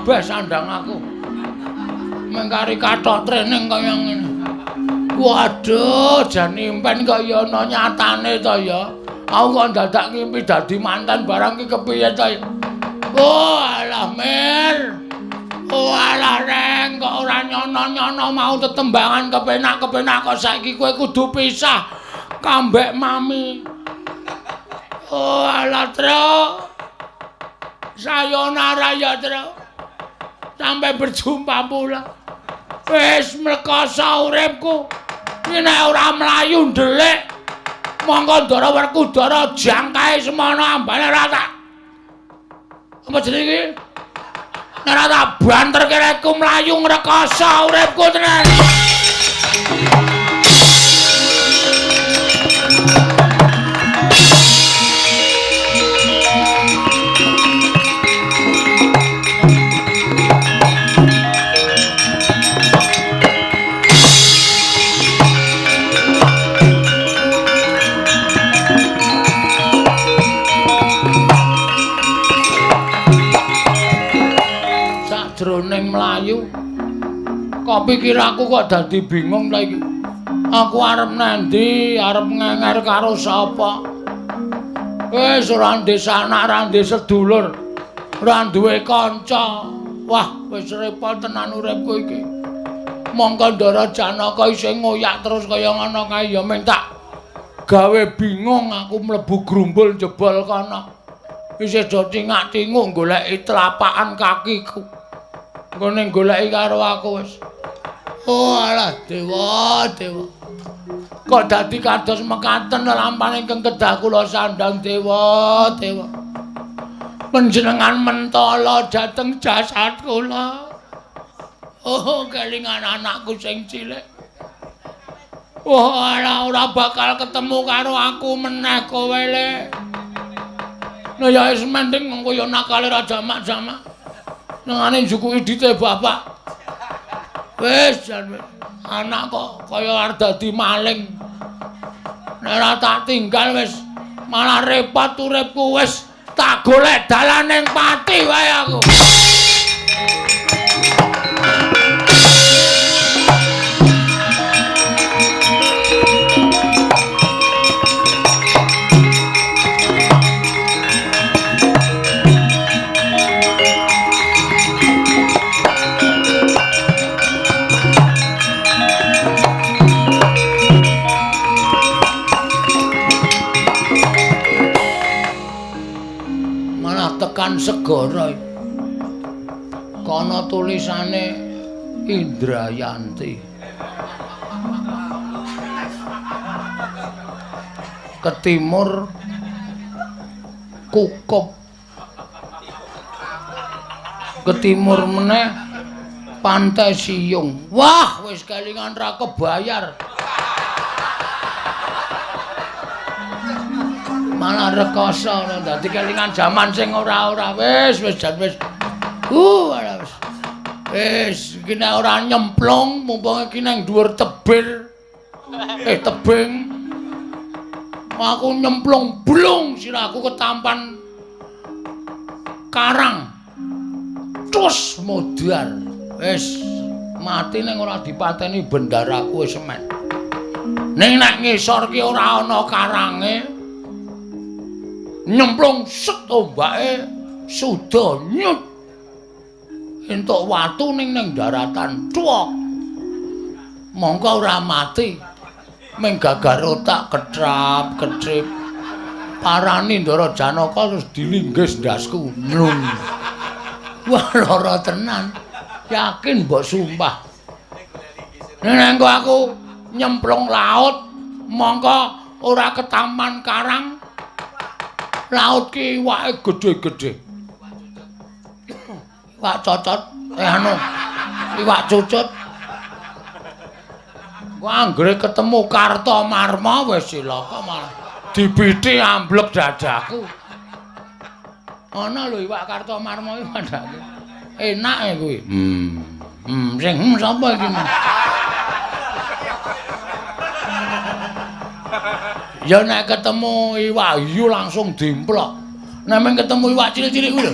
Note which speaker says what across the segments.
Speaker 1: kabeh sandang aku. Mengkari kathok training kaya ngene. Waduh, jan impen kaya ana nyatane to ya. Aku kok dadak ngimpi dadi mantan barang ki kepiye to ya? Oh, alah Mir. Oh, alah Reng, kok ora nyono-nyono mau tetembangan kepenak-kepenak kok saiki kowe kudu pisah kambek mami. Oh, alah Tro. Sayonara ya Tro. Sampai berjumpa pula. Wis mlekoso uripku. Iki nek ora mlayu ndelik. Monggo Ndara Werkudara jangkae semono ambane ra tak. Apa jenenge iki? Nek ora tak banterke rekku mlayu ngrekoso uripku tenan. Jroning mlayu kok pikiraku kok dadi bingung ta iki. Aku arep nendi, arep ngenger karo sapa. Wis ora ndek anak, ora ndek sedulur, ora duwe kanca. Wah, wis repot tenan uripku iki. Mongko Ndara Janaka isih ngoyak terus kaya ngono kae ya mung tak gawe bingung aku mlebu grumbul jebol kono. Isih do tingak-tinguk goleki telapakan kakiku. Ngene goleki karo aku wis. Oh alah dewa, dewa. Kok dadi kados mekaten lampane ingkang kedah kula sandang dewa, dewa. Panjenengan mentala dhateng jasad kula. Oh kelingan anakku sing cilik. Oh alah ora bakal ketemu karo aku meneh kowe le. Nah ya wis mending mengko ya nakale ra jamak-jamak. Nangane njukuki dite bapak. Wis jan anak kok kaya arep dadi maling. Nek ora tak tinggal wis malah repot uripku wis tak golek dalan ning pati wae aku. Tekan segara kono tulisane Indrayanti ke timur Kukup ke timur meneh Pantai Siyung. Wah wis kelingan ra kebayar. Malah rekoso dadi kelingan jaman sing ora-ora wis jan wis wis wis iki nek ora nyemplung mumpung iki nang dhuwur tebing aku nyemplung blung sirahku ketampan karang terus modar wis mati ning ora dipateni bendaraku wis semen ning nek ngisor ki ora ana karange nyemplung set ombake suda nyut entuk watu ning daratan tuwok mongko ora mati ming gagar otak ketrap-ketrip parani Ndara Janaka terus dilinggis ndasku nung wah lara tenan yakin mbok sumpah nek aku nyemplung laut mongko ora ketaman karang laut ki iwake gedhe-gedhe. Iwak cocot, iwak cucut. Ku anggere ketemu Kartomarma wis cilaka malah dibiti amblek dadaku. Ana lho iwak Kartomarma iki padake. Enake kuwi. Sing sapa iki? Ya nek ketemu iwak hiu langsung dimplok. Nek men ketemu iwak cilik-cilik kuwi lho.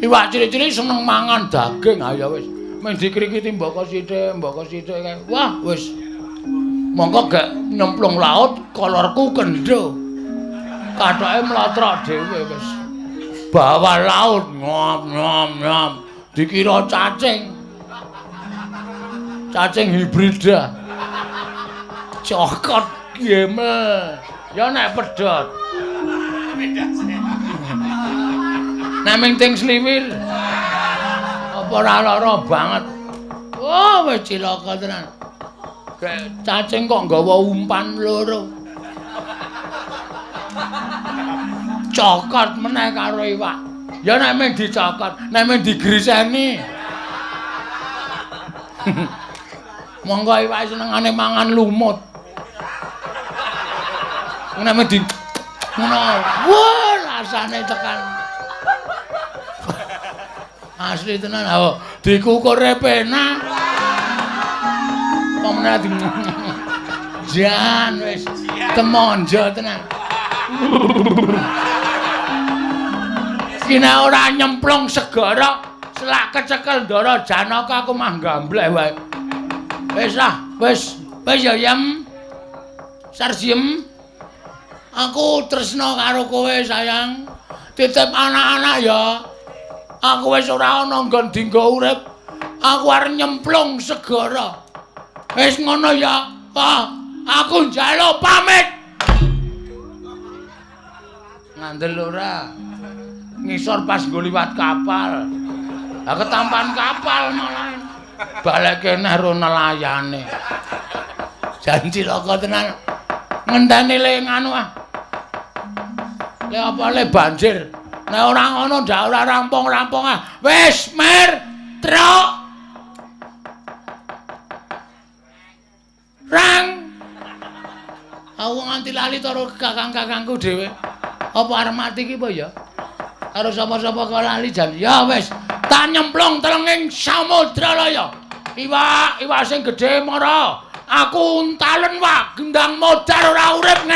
Speaker 1: Iwak cilik-cilik seneng mangan daging ayo wis. Ming dikrikiti mboko sithik kae. Wah, wis. Mongko gek nyemplung laut kolorku kendo. Kathoke mlotrok dhewe wis. Bawah laut nyom. Dikira cacing. Cacing hibrida. Cokot gemel. Ya nek pedhot. Nek ming ting sliwir. Apa ora lara banget. Oh, wis cilaka tenan. Kayak cacing kok nggawa umpan loro. Cokot meneh karo iwak. Ya nek mung dicokot, nek mung digriseni. Monggo iwak senengane mangan lumut. Nek mung di ngono, wah rasane tekan. Asli tenan, oh, dikukure penak. Pemene di jan wis temonjo tenan. Kina ora nyemplung segara, selak kecekel ndara Janaka aku mah gambleh wae. Wis ya Yem. Sarsiem. Aku tresna karo kowe sayang. Titip anak-anak ya. Aku wis ora ana nggon dienggo urip. Aku arep nyemplung segara. Wis ngono ya. Aku njaluk pamit. Ngandel ora. Ngisor pas nggo liwat kapal. Lah ketampan kapal malah. Balik kene ro nelayane. Janji loko tenan. Ngenteni le nganu ah. Le apa le banjir. Nek ora ngono ndak ora rampung-rampung ah. Wis mer truk. Rang. Aku nganti lali karo kakang-kakangku dhewe. Apa arep mati ki apa ya? Karo sapa-sapa kok lali jan. Ya wis, tak nyemplung telenging samudra laya. Iwak sing gedhe mara. Aku untalen wak, gendang modar ora urip